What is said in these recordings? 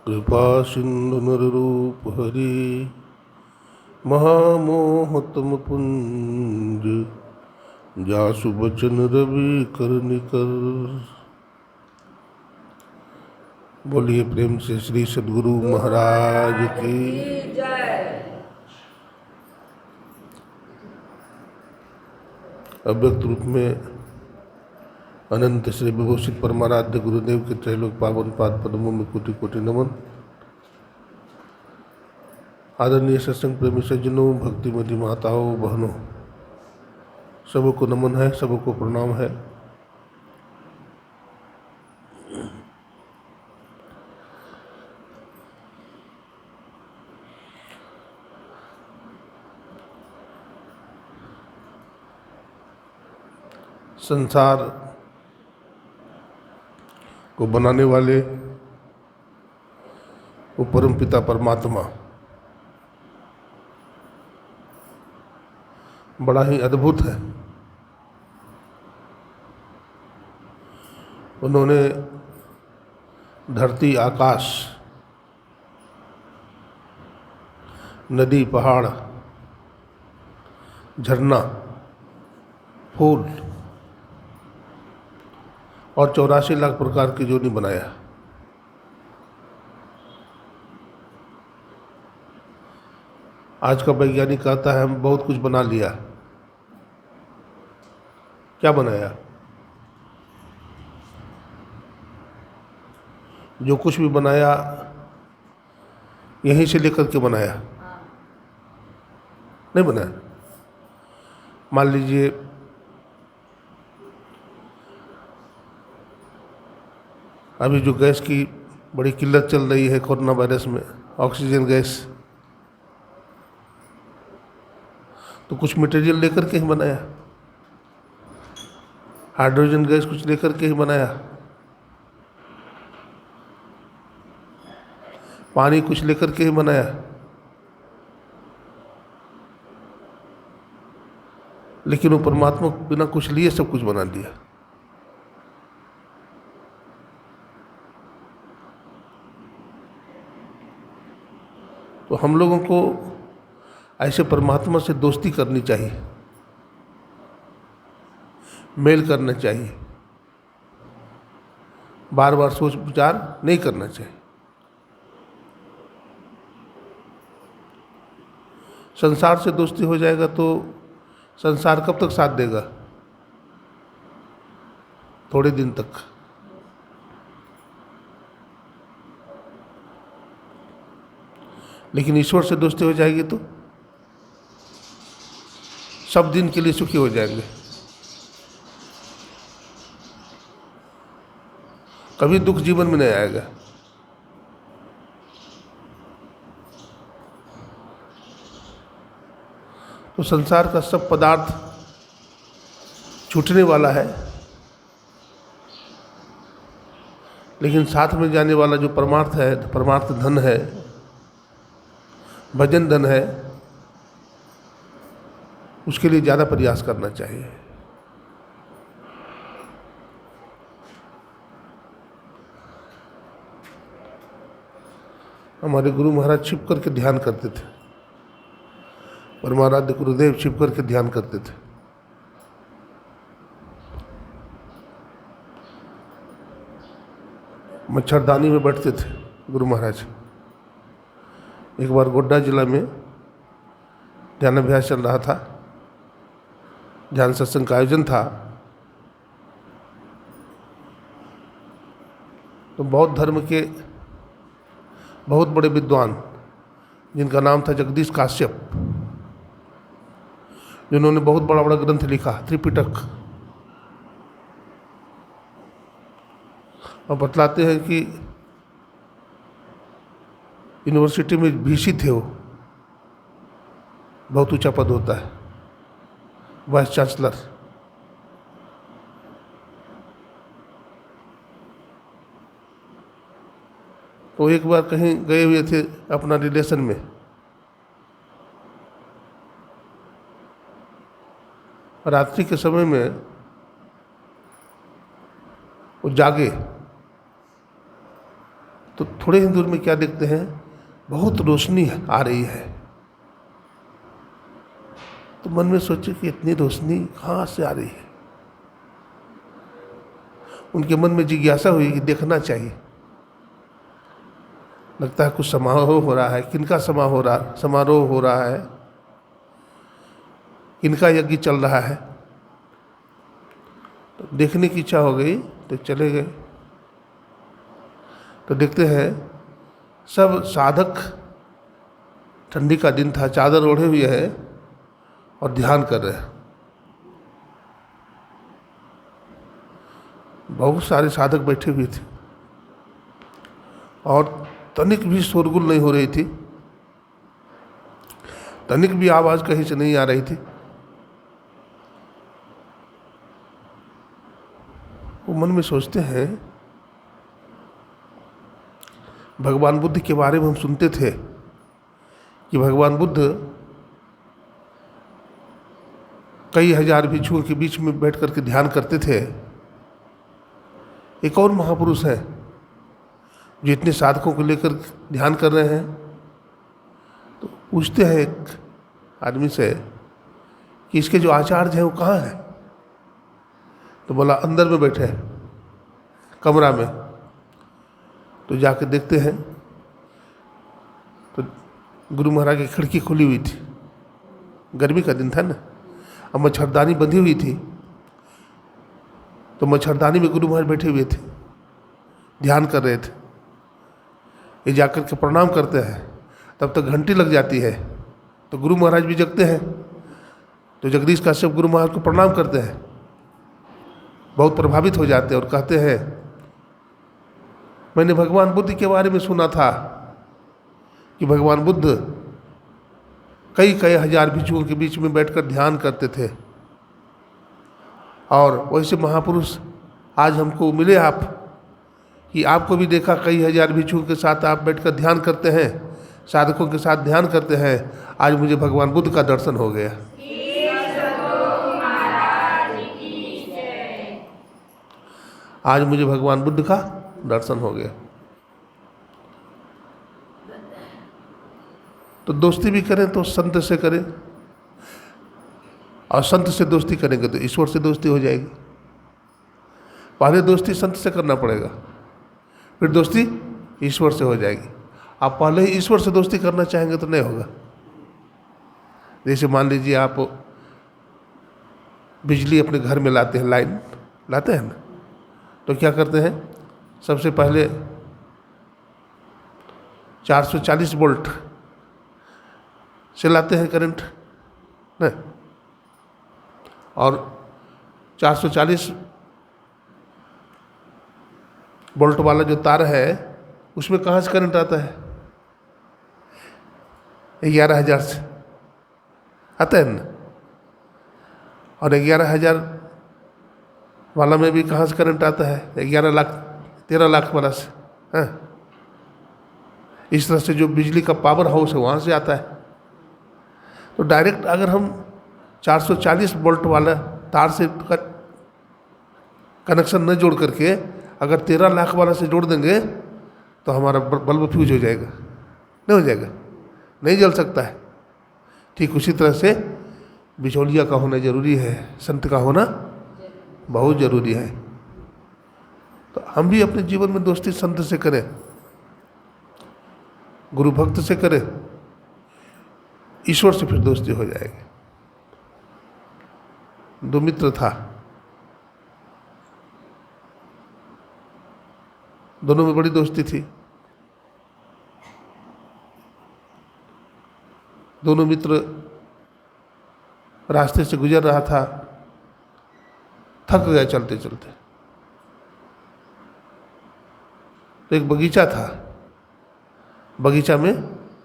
कृपा सिंधु नररूप हरि महामोहतम पुंज जासु बचन रवि कर निकर। बोलिए प्रेम से श्री सद्गुरु महाराज की। अव्यक्त रूप में अनंत श्री विभूषित परमाराध्य गुरुदेव के त्रैलोक पावन पाद पद्मों में कोटि कोटि नमन। आदरणीय सत्संग प्रेमी सज्जनों, भक्तिमती माताओं, बहनों, सबको नमन है, सबको प्रणाम है। संसार को बनाने वाले वो परम पिता परमात्मा बड़ा ही अद्भुत है। उन्होंने धरती, आकाश, नदी, पहाड़, झरना, फूल और 84 लाख प्रकार की योनि बनाया। आज का वैज्ञानिक कहता है हम बहुत कुछ बना लिया। क्या बनाया? जो कुछ भी बनाया यहीं से लेकर के बनाया, नहीं बनाया। मान लीजिए अभी जो गैस की बड़ी किल्लत चल रही है कोरोना वायरस में, ऑक्सीजन गैस, तो कुछ मटेरियल लेकर के ही बनाया। हाइड्रोजन गैस कुछ लेकर के ही बनाया। पानी कुछ लेकर के ही बनाया। लेकिन वो परमात्मा बिना कुछ लिए सब कुछ बना दिया। तो हम लोगों को ऐसे परमात्मा से दोस्ती करनी चाहिए, मेल करना चाहिए, बार बार सोच विचार नहीं करना चाहिए। संसार से दोस्ती हो जाएगा तो संसार कब तक साथ देगा? थोड़े दिन तक। लेकिन ईश्वर से दोस्ती हो जाएगी तो सब दिन के लिए सुखी हो जाएंगे। कभी दुख जीवन में नहीं आएगा। तो संसार का सब पदार्थ छूटने वाला है, लेकिन साथ में जाने वाला जो परमार्थ है, परमार्थ धन है, भजन धन है, उसके लिए ज़्यादा प्रयास करना चाहिए। हमारे गुरु महाराज छिप करके ध्यान करते थे, परमाराध्य गुरुदेव छिप करके ध्यान करते थे। मच्छरदानी में बैठते थे गुरु महाराज। एक बार गोड्डा जिला में ध्यान अभ्यास चल रहा था, ध्यान सत्संग का आयोजन था। तो बौद्ध धर्म के बहुत बड़े विद्वान, जिनका नाम था जगदीश काश्यप, जिन्होंने बहुत बड़ा बड़ा ग्रंथ लिखा, त्रिपिटक, और बतलाते हैं कि यूनिवर्सिटी में वीसी थे वो, बहुत ऊंचा पद होता है, वाइस चांसलर। तो एक बार कहीं गए हुए थे अपना रिलेशन में, रात्रि के समय में वो जागे तो थोड़े ही दूर में क्या देखते हैं, बहुत रोशनी आ रही है। तो मन में सोचे कि इतनी रोशनी कहाँ से आ रही है। उनके मन में जिज्ञासा हुई कि देखना चाहिए। लगता है कुछ समारोह हो रहा है। किनका समारोह हो रहा है, किनका यज्ञ चल रहा है। तो देखने की इच्छा हो गई, तो चले गए। तो देखते हैं सब साधक, ठंडी का दिन था, चादर ओढ़े हुए है और ध्यान कर रहे हैं। बहुत सारे साधक बैठे हुए थे और तनिक भी शोरगुल नहीं हो रही थी, तनिक भी आवाज कहीं से नहीं आ रही थी। वो मन में सोचते हैं, भगवान बुद्ध के बारे में हम सुनते थे कि भगवान बुद्ध कई हजार भिक्षुओं के बीच में बैठ करके ध्यान करते थे। एक और महापुरुष है जो इतने साधकों को लेकर ध्यान कर रहे हैं। तो पूछते हैं एक आदमी से कि इसके जो आचार्य हैं वो कहाँ हैं। तो बोला अंदर में बैठे हैं, कमरा में। तो जाकर देखते हैं तो गुरु महाराज की खिड़की खुली हुई थी। गर्मी का दिन था ना, अब मच्छरदानी बंधी हुई थी। तो मच्छरदानी में गुरु महाराज बैठे हुए थे, ध्यान कर रहे थे। ये जाकर के प्रणाम करते हैं, तब तक घंटी लग जाती है। तो गुरु महाराज भी जगते हैं, तो जगदीश काश्यप गुरु महाराज को प्रणाम करते हैं। बहुत प्रभावित हो जाते हैं और कहते हैं, मैंने भगवान बुद्ध के बारे में सुना था कि भगवान बुद्ध कई कई हजार भिक्षुओं के बीच में बैठकर ध्यान करते थे, और वैसे महापुरुष आज हमको मिले आप, कि आपको भी देखा कई हजार भिक्षुओं के साथ आप बैठकर ध्यान करते हैं, साधकों के साथ ध्यान करते हैं। आज मुझे भगवान बुद्ध का दर्शन हो गया। आज मुझे भगवान बुद्ध का दर्शन हो गया। तो दोस्ती भी करें तो संत से करें, और संत से दोस्ती करेंगे तो ईश्वर से दोस्ती हो जाएगी। पहले दोस्ती संत से करना पड़ेगा, फिर दोस्ती ईश्वर से हो जाएगी। आप पहले ही ईश्वर से दोस्ती करना चाहेंगे तो नहीं होगा। जैसे मान लीजिए आप बिजली अपने घर में लाते हैं, लाइन लाते हैं ना, तो क्या करते हैं, सबसे पहले 440 वोल्ट से लाते हैं करंट ना, और 440 वोल्ट वाला जो तार है उसमें कहाँ से करंट आता है, 11,000 से आता है ना। और 11,000 वाला में भी कहाँ से करंट आता है, 13 लाख वाला से। हाँ, इस तरह से जो बिजली का पावर हाउस है वहाँ से आता है। तो डायरेक्ट अगर हम 440 वोल्ट वाला तार से कनेक्शन न जोड़ करके अगर 13 लाख वाला से जोड़ देंगे तो हमारा बल्ब फ्यूज हो जाएगा, नहीं हो जाएगा, नहीं जल सकता है। ठीक उसी तरह से बिचौलिया का होना जरूरी है, संत का होना बहुत जरूरी है। तो हम भी अपने जीवन में दोस्ती संत से करें, गुरु भक्त से करें, ईश्वर से फिर दोस्ती हो जाएगी। 2 मित्र था, दोनों में बड़ी दोस्ती थी। दोनों मित्र रास्ते से गुजर रहा था, थक गया चलते चलते। तो एक बगीचा था, बगीचा में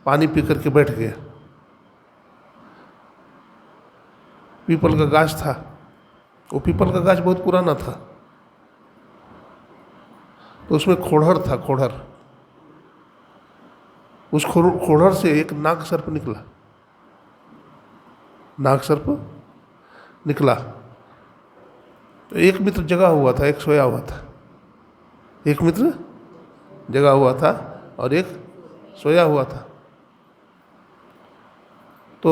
पानी पी करके बैठ गया। पीपल का गाछ था, वो पीपल का गाछ बहुत पुराना था, तो उसमें खोड़हर था, खोड़हर। उस खोड़हर से एक नाग सर्प निकला, नाग सर्प निकला। तो एक मित्र जगा हुआ था, एक सोया हुआ था। एक मित्र जगा हुआ था और एक सोया हुआ था। तो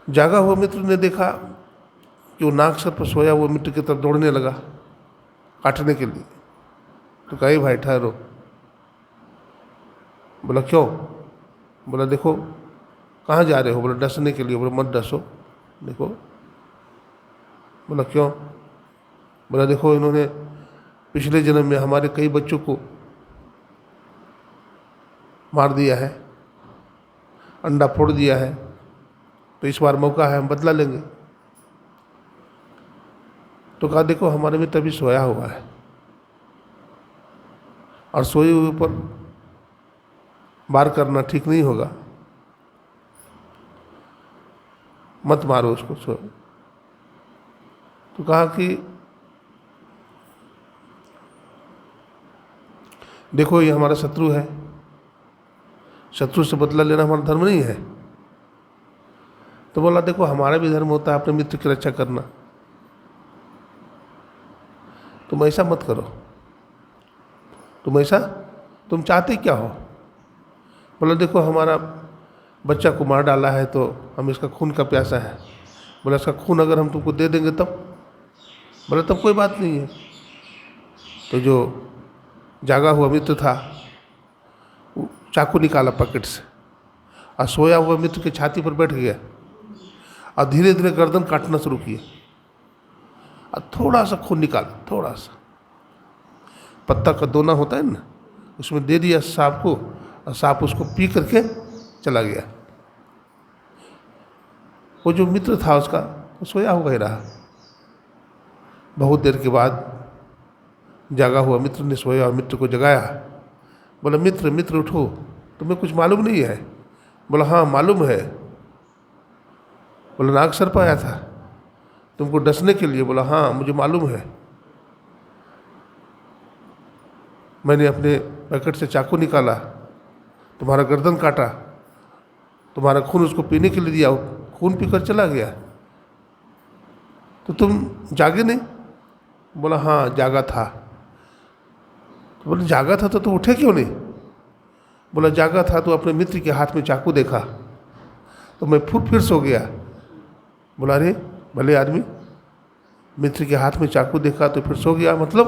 जागा हुआ मित्र ने देखा कि वो नाग सर पर सोया हुआ मित्र की तरफ दौड़ने लगा काटने के लिए। तो कहा भाई ठहरो। बोला क्यों? बोला देखो कहाँ जा रहे हो? बोला डसने के लिए। बोला मत डसो, देखो। बोला क्यों? बोला देखो इन्होंने पिछले जन्म में हमारे कई बच्चों को मार दिया है, अंडा फोड़ दिया है, तो इस बार मौका है, हम बदला लेंगे। तो कहा देखो हमारे में तभी सोया हुआ है और सोए हुए पर वार करना ठीक नहीं होगा, मत मारो उसको, सो। तो कहा कि देखो ये हमारा शत्रु है, शत्रु से बदला लेना हमारा धर्म नहीं है। तो बोला देखो हमारा भी धर्म होता है अपने मित्र की रक्षा करना, तुम ऐसा मत करो। तुम चाहते क्या हो? बोला देखो हमारा बच्चा को मार डाला है तो हम इसका खून का प्यासा है। बोला इसका खून अगर हम तुमको दे देंगे तब? बोला तब कोई बात नहीं है। तो जो जागा हुआ मित्र था चाकू निकाला पॉकेट से और सोया हुआ मित्र की छाती पर बैठ गया और धीरे धीरे गर्दन काटना शुरू किया और थोड़ा सा खून निकाला, थोड़ा सा पत्ता का दोना होता है ना, उसमें दे दिया सांप को और सांप उसको पी करके चला गया। वो जो मित्र था उसका वो सोया हुआ ही रहा। बहुत देर के बाद जागा हुआ मित्र ने सोया और मित्र को जगाया। बोला मित्र उठो, तुम्हें कुछ मालूम नहीं है? बोला हाँ मालूम है। बोला नाग सर पर आया था तुमको डसने के लिए? बोला हाँ मुझे मालूम है। मैंने अपने पैकेट से चाकू निकाला, तुम्हारा गर्दन काटा, तुम्हारा खून उसको पीने के लिए दिया, खून पीकर चला गया, तो तुम जागे नहीं? बोला हाँ जागा था। तो बोले जागा था तो उठे क्यों नहीं? बोला जागा था तो अपने मित्र के हाथ में चाकू देखा तो मैं फिर सो गया। बोला अरे भले आदमी, मित्र के हाथ में चाकू देखा तो फिर सो गया मतलब?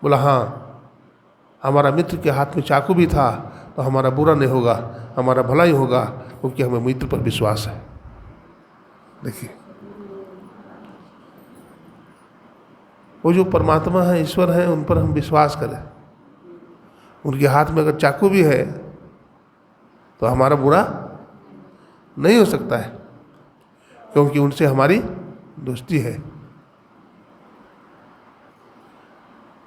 बोला हाँ हमारा मित्र के हाथ में चाकू भी था तो हमारा बुरा नहीं होगा, हमारा भला ही होगा, क्योंकि हमें मित्र पर विश्वास है। देखिए वो जो परमात्मा है, ईश्वर है, उन पर हम विश्वास करें। उनके हाथ में अगर चाकू भी है तो हमारा बुरा नहीं हो सकता है, क्योंकि उनसे हमारी दोस्ती है।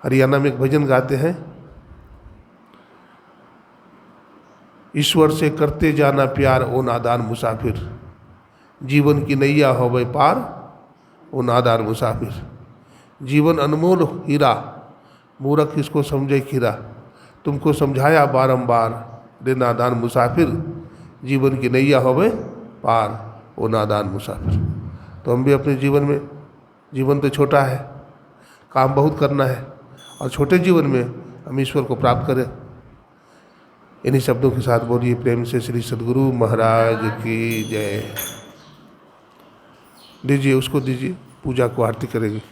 हरियाणा में एक भजन गाते हैं, ईश्वर से करते जाना प्यार ओ नादान मुसाफिर, जीवन की नैया हो गए पार ओ नादान मुसाफिर। जीवन अनमोल हीरा, मूर्ख इसको समझे खीरा, तुमको समझाया बारंबार रे नादान मुसाफिर, जीवन की नैया हो गए पार ओ नादान मुसाफिर। तो हम भी अपने जीवन में, जीवन तो छोटा है, काम बहुत करना है, और छोटे जीवन में हम ईश्वर को प्राप्त करें। इन्हीं शब्दों के साथ बोलिए प्रेम से श्री सद्गुरु महाराज की जय। दीजिए उसको, दीजिए, पूजा को आरती करेंगे।